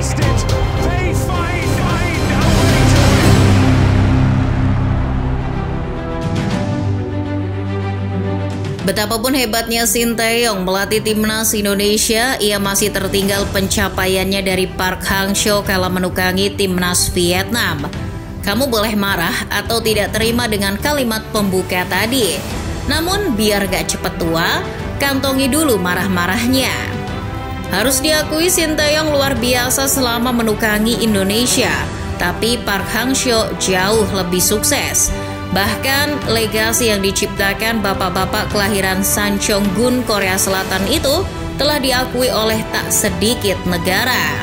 contest it. They find a way to win. Betapapun hebatnya Shin Tae-yong melatih timnas Indonesia, ia masih tertinggal pencapaiannya dari Park Hang-seo kala menukangi timnas Vietnam. Kamu boleh marah atau tidak terima dengan kalimat pembuka tadi. Namun biar gak cepet tua, kantongi dulu marah-marahnya. Harus diakui Shin Tae-yong luar biasa selama menukangi Indonesia, tapi Park Hang-seo jauh lebih sukses. Bahkan legasi yang diciptakan bapak-bapak kelahiran Sancheong-gun Korea Selatan itu telah diakui oleh tak sedikit negara.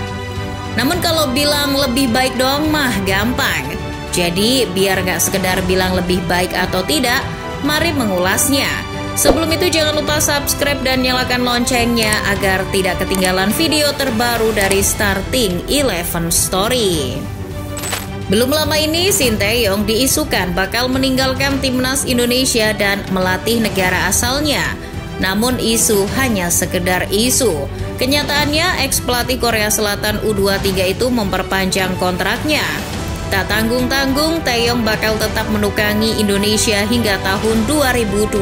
Namun kalau bilang lebih baik dong mah gampang. Jadi biar gak sekedar bilang lebih baik atau tidak, mari mengulasnya. Sebelum itu jangan lupa subscribe dan nyalakan loncengnya agar tidak ketinggalan video terbaru dari Starting 11 Story. Belum lama ini Shin Tae-yong diisukan bakal meninggalkan timnas Indonesia dan melatih negara asalnya. Namun isu hanya sekedar isu. Kenyataannya ex-pelatih Korea Selatan U23 itu memperpanjang kontraknya. Tak tanggung-tanggung, Tae-yong bakal tetap menukangi Indonesia hingga tahun 2027.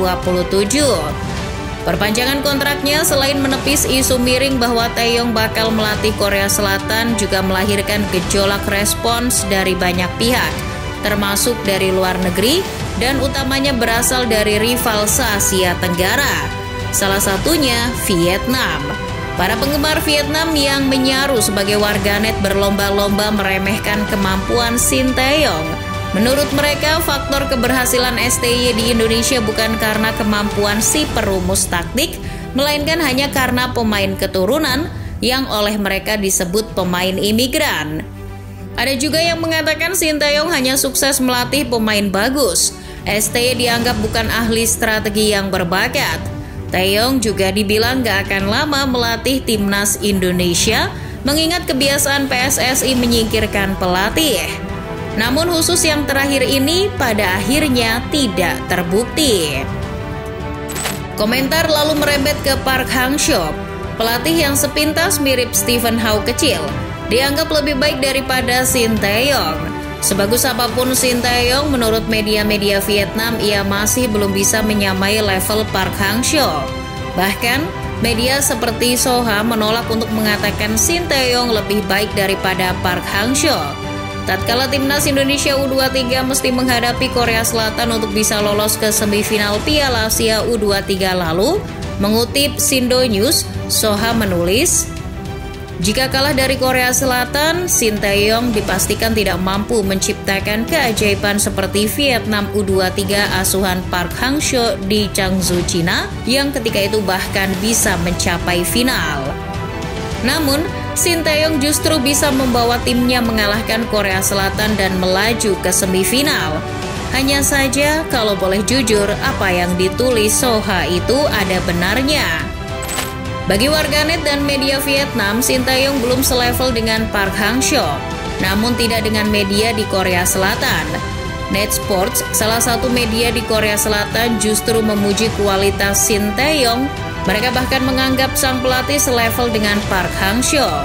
Perpanjangan kontraknya selain menepis isu miring bahwa Tae-yong bakal melatih Korea Selatan juga melahirkan gejolak respons dari banyak pihak, termasuk dari luar negeri dan utamanya berasal dari rival se-Asia Tenggara. Salah satunya Vietnam. Para penggemar Vietnam yang menyaru sebagai warganet berlomba-lomba meremehkan kemampuan Shin Tae-yong. Menurut mereka, faktor keberhasilan STY di Indonesia bukan karena kemampuan si perumus taktik, melainkan hanya karena pemain keturunan yang oleh mereka disebut pemain imigran. Ada juga yang mengatakan Shin Tae-yong hanya sukses melatih pemain bagus. STY dianggap bukan ahli strategi yang berbakat. Tae-yong juga dibilang gak akan lama melatih timnas Indonesia, mengingat kebiasaan PSSI menyingkirkan pelatih. Namun khusus yang terakhir ini pada akhirnya tidak terbukti. Komentar lalu merembet ke Park Hang-seo, pelatih yang sepintas mirip Stephen Howe kecil, dianggap lebih baik daripada Shin Tae-yong. Sebagus apapun Shin Tae-yong, menurut media-media Vietnam, ia masih belum bisa menyamai level Park Hang-seo. Bahkan, media seperti Soha menolak untuk mengatakan Shin Tae-yong lebih baik daripada Park Hang-seo. Tatkala timnas Indonesia U23 mesti menghadapi Korea Selatan untuk bisa lolos ke semifinal Piala Asia U23 lalu, mengutip Sindo News, Soha menulis, jika kalah dari Korea Selatan, Shin Tae-yong dipastikan tidak mampu menciptakan keajaiban seperti Vietnam U23 asuhan Park Hang-seo di Changzhou, Cina, yang ketika itu bahkan bisa mencapai final. Namun, Shin Tae-yong justru bisa membawa timnya mengalahkan Korea Selatan dan melaju ke semifinal. Hanya saja, kalau boleh jujur, apa yang ditulis Soha itu ada benarnya. Bagi warganet dan media Vietnam, Shin Tae-yong belum selevel dengan Park Hang-seo, namun tidak dengan media di Korea Selatan. Net Sports, salah satu media di Korea Selatan, justru memuji kualitas Shin Tae-yong. Mereka bahkan menganggap sang pelatih selevel dengan Park Hang-seo.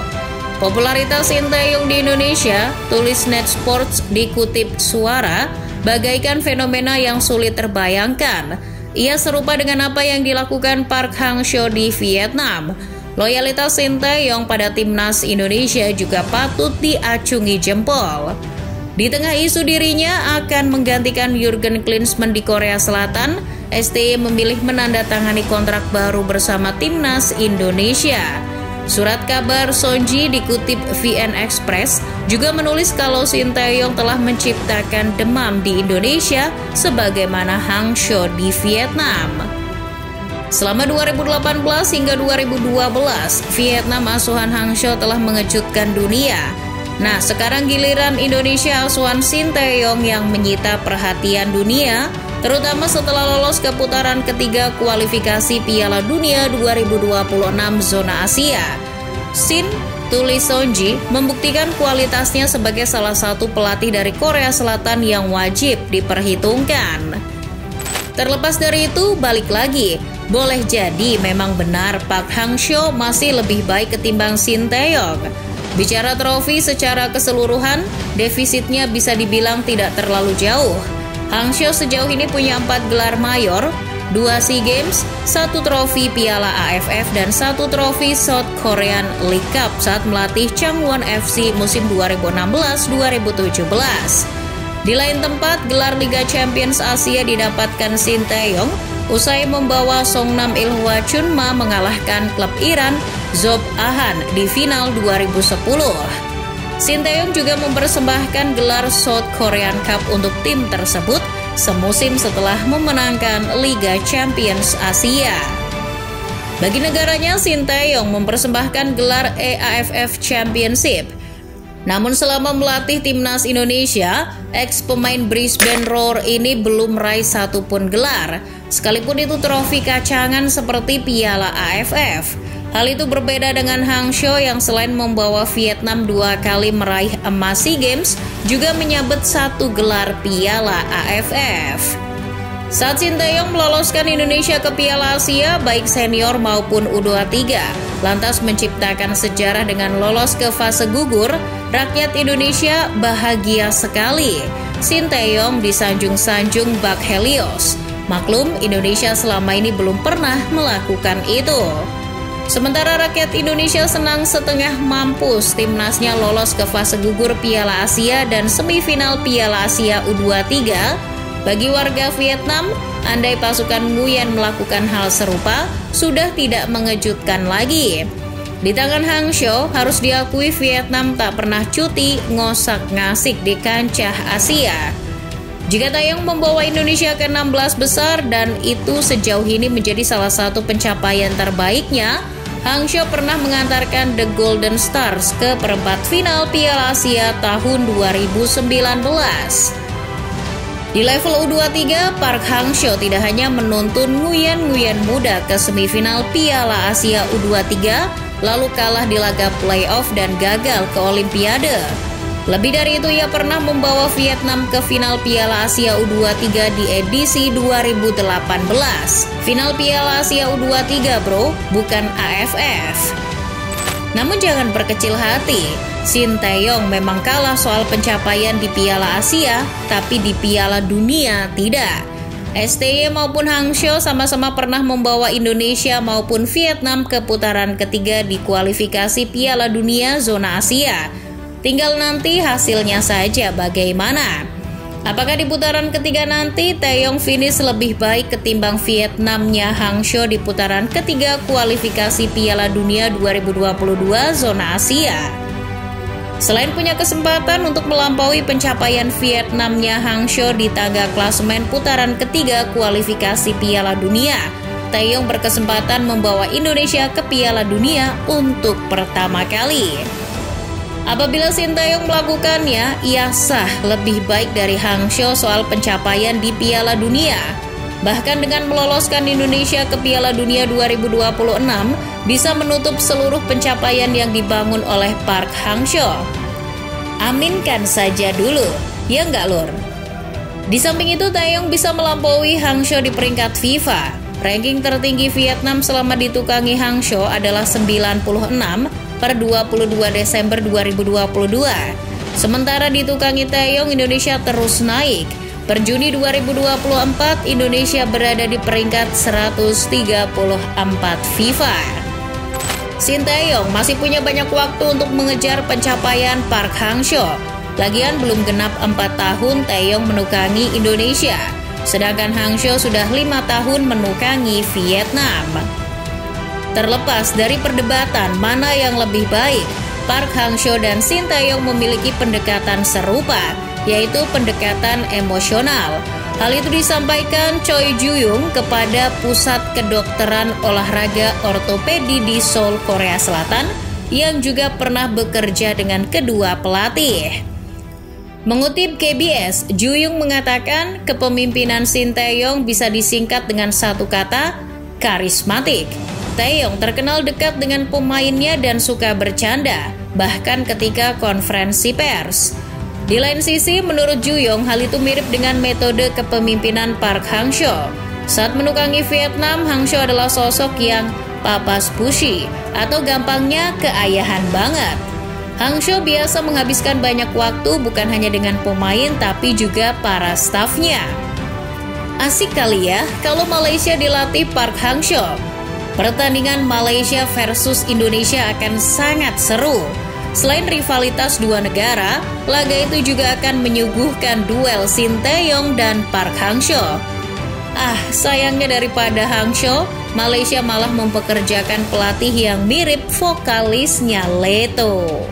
Popularitas Shin Tae-yong di Indonesia, tulis Net Sports dikutip Suara, bagaikan fenomena yang sulit terbayangkan. Ia serupa dengan apa yang dilakukan Park Hang-seo di Vietnam. Loyalitas Shin Tae-yong pada timnas Indonesia juga patut diacungi jempol. Di tengah isu dirinya akan menggantikan Jurgen Klinsmann di Korea Selatan, STY memilih menandatangani kontrak baru bersama timnas Indonesia. Surat kabar Sonji dikutip VN Express juga menulis kalau Shin Tae-yong telah menciptakan demam di Indonesia sebagaimana Hang-seo di Vietnam. Selama 2018 hingga 2012, Vietnam asuhan Hang-seo telah mengejutkan dunia. Nah, sekarang giliran Indonesia asuhan Shin Tae-yong yang menyita perhatian dunia, terutama setelah lolos ke putaran ketiga kualifikasi Piala Dunia 2026 zona Asia. Shin, tulis Sonji, membuktikan kualitasnya sebagai salah satu pelatih dari Korea Selatan yang wajib diperhitungkan. Terlepas dari itu, balik lagi, boleh jadi memang benar Park Hang-seo masih lebih baik ketimbang Shin Tae-yong. Bicara trofi secara keseluruhan, defisitnya bisa dibilang tidak terlalu jauh. Hangzhou sejauh ini punya 4 gelar mayor, 2 SEA Games, 1 trofi Piala AFF, dan 1 trofi South Korean League Cup saat melatih Changwon FC musim 2016-2017. Di lain tempat, gelar Liga Champions Asia didapatkan Shin Tae-yong usai membawa Songnam Ilhwa Chunma mengalahkan klub Iran Zob Ahan di final 2010. Shin Tae-yong juga mempersembahkan gelar South Korean Cup untuk tim tersebut semusim setelah memenangkan Liga Champions Asia. Bagi negaranya, Shin Tae-yong mempersembahkan gelar AFF Championship. Namun selama melatih timnas Indonesia, ex-pemain Brisbane Roar ini belum meraih satupun gelar, sekalipun itu trofi kacangan seperti Piala AFF. Hal itu berbeda dengan Hangzhou yang selain membawa Vietnam 2 kali meraih emas SEA Games, juga menyabet 1 gelar Piala AFF. Saat Shin Tae-yong meloloskan Indonesia ke Piala Asia, baik senior maupun U23, lantas menciptakan sejarah dengan lolos ke fase gugur, rakyat Indonesia bahagia sekali. Shin Tae-yong disanjung-sanjung bak Helios. Maklum, Indonesia selama ini belum pernah melakukan itu. Sementara rakyat Indonesia senang setengah mampus timnasnya lolos ke fase gugur Piala Asia dan semifinal Piala Asia U23, bagi warga Vietnam, andai pasukan Nguyen melakukan hal serupa, sudah tidak mengejutkan lagi. Di tangan Hangzhou, harus diakui Vietnam tak pernah cuti ngosak-ngasik di kancah Asia. Jika Tae-yong membawa Indonesia ke 16 besar dan itu sejauh ini menjadi salah satu pencapaian terbaiknya, Hangzhou pernah mengantarkan The Golden Stars ke perempat final Piala Asia tahun 2019. Di level U23, Park Hang-seo tidak hanya menuntun Nguyen muda ke semifinal Piala Asia U23, lalu kalah di laga playoff dan gagal ke Olimpiade. Lebih dari itu, ia pernah membawa Vietnam ke final Piala Asia U23 di edisi 2018. Final Piala Asia U23 bro, bukan AFF. Namun jangan berkecil hati, Shin Tae-yong memang kalah soal pencapaian di Piala Asia, tapi di Piala Dunia tidak. STY maupun Hangzhou sama-sama pernah membawa Indonesia maupun Vietnam ke putaran ketiga di kualifikasi Piala Dunia zona Asia. Tinggal nanti hasilnya saja bagaimana. Apakah di putaran ketiga nanti Tae-yong finish lebih baik ketimbang Vietnamnya Hangzhou di putaran ketiga kualifikasi Piala Dunia 2022 zona Asia? Selain punya kesempatan untuk melampaui pencapaian Vietnamnya Hangzhou di tangga klasemen putaran ketiga kualifikasi Piala Dunia, Tae-yong berkesempatan membawa Indonesia ke Piala Dunia untuk pertama kali. Apabila Shin Tae-yong melakukannya, ia sah lebih baik dari Hangzhou soal pencapaian di Piala Dunia. Bahkan dengan meloloskan Indonesia ke Piala Dunia 2026, bisa menutup seluruh pencapaian yang dibangun oleh Park Hang-seo. Aminkan saja dulu, ya nggak lur? Di samping itu, Tae-yong bisa melampaui Hangzhou di peringkat FIFA. Ranking tertinggi Vietnam selama ditukangi Hangzhou adalah 96 per 22 Desember 2022. Sementara ditukangi Tae-yong, Indonesia terus naik. Per Juni 2024, Indonesia berada di peringkat 134 FIFA. Shin Tae-yong masih punya banyak waktu untuk mengejar pencapaian Park Hang-seo. Lagian belum genap 4 tahun Tae-yong menukangi Indonesia, sedangkan Hangzhou sudah 5 tahun menukangi Vietnam. Terlepas dari perdebatan mana yang lebih baik, Park Hang-seo dan Shin Tae-yong memiliki pendekatan serupa, yaitu pendekatan emosional. Hal itu disampaikan Choi Ju-young kepada Pusat Kedokteran Olahraga Ortopedi di Seoul, Korea Selatan, yang juga pernah bekerja dengan kedua pelatih. Mengutip KBS, Ju-young mengatakan kepemimpinan Shin Tae-yong bisa disingkat dengan satu kata, karismatik. Tae-yong terkenal dekat dengan pemainnya dan suka bercanda, bahkan ketika konferensi pers. Di lain sisi, menurut Ju-young, hal itu mirip dengan metode kepemimpinan Park Hang-seo. Saat menukangi Vietnam, Hang-seo adalah sosok yang papas pushy, atau gampangnya keayahan banget. Hang Seo biasa menghabiskan banyak waktu bukan hanya dengan pemain tapi juga para stafnya. Asik kali ya kalau Malaysia dilatih Park Hang Seo. Pertandingan Malaysia versus Indonesia akan sangat seru. Selain rivalitas dua negara, laga itu juga akan menyuguhkan duel Sinteyong dan Park Hang Seo. Sayangnya daripada Hang Seo, Malaysia malah mempekerjakan pelatih yang mirip vokalisnya Leto.